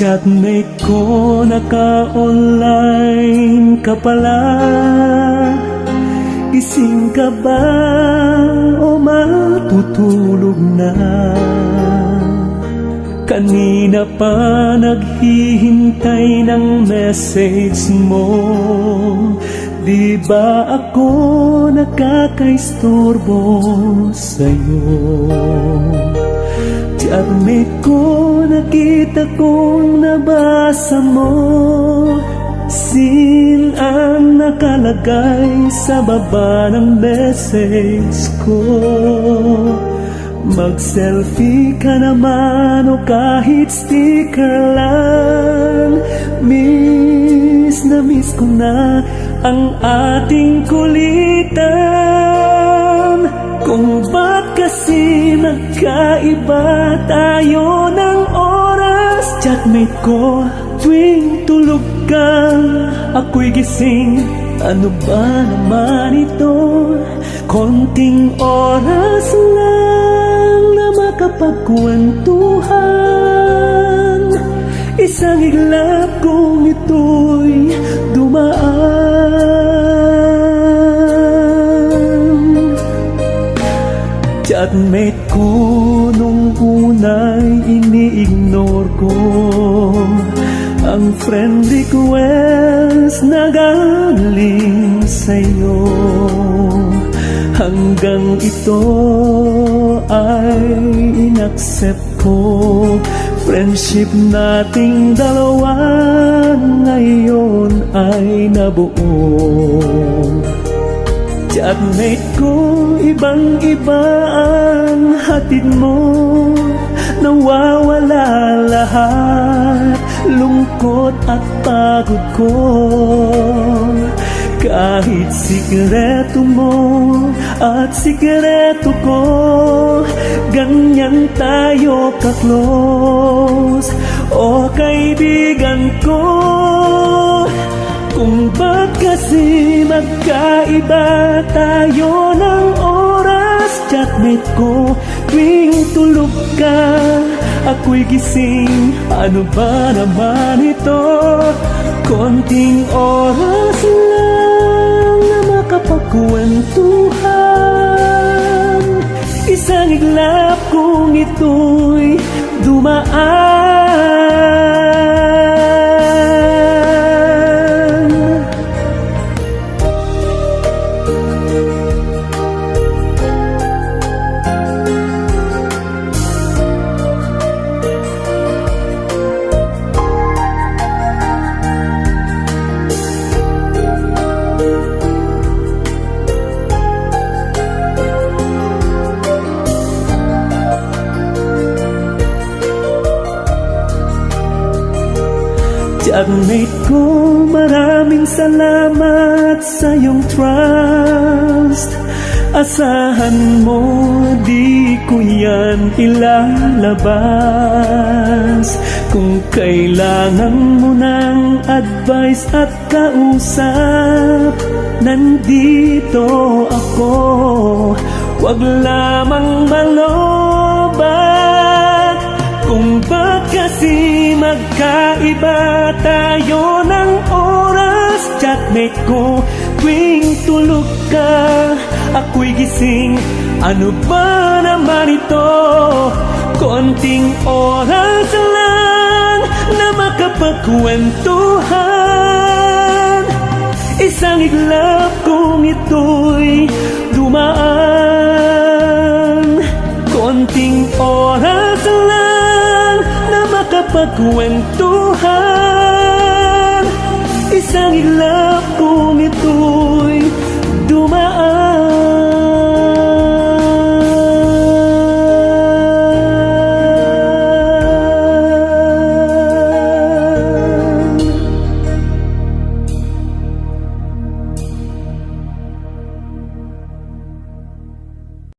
Chatmate ko, naka-online ka pala. Gising ka ba o matutulog na? Kanina pa naghihintay ng message mo. Di ba ako nakakaistorbo sa'yo? Chatmate ko, nakita kong nabasa mo. Sin ang nakalagay sa baba ng message ko. Mag-selfie ka naman o kahit sticker lang. Miss na miss ko na ang ating kulitan. Kung ba't kasi magkaiba tayo ng oras. Chatmate ko, tuwing tulog ka, ako'y gising. Ano ba naman ito? Konting oras lang na makapagkwentuhan. Isang iglap kung ito'y dumaan. Chatmate ko, nung una'y ini-ignore ko ang friend request na galing sa'yo. Hanggang ito ay inaccept ko. Friendship nating dalawa ngayon ay nabuo. Chatmate ko, ibang-iba ang hatid mo. Nawawala lahat, lungkot at pagod ko. Kahit sikreto mo at sikreto ko, ganyan tayo ka-close, o kaibigan ko. Kung ba't kasi magkaiba tayo ng oras. Chatmate ko, tuwing tulog ka, ako'y gising. Ano ba naman ito? Konting oras lang na makapagkwentuhan. Isang iglap kung ito'y dumaan. Chatmate ko, maraming salamat sa iyong trust. Asahan mo, di ko yan ilalabas. Kung kailangan mo ng advice at kausap, nandito ako. Huwag lamang malobat. Kung ba't kasi magkaiba tayo ng oras. Chatmate ko, tuwing tulog ka, ako'y gising. Ano ba naman ito? Konting oras lang na makapagkwentuhan. Isang iglap kung ito'y dumaan. Konting oras lang makapagkwentuhan. Isang iglap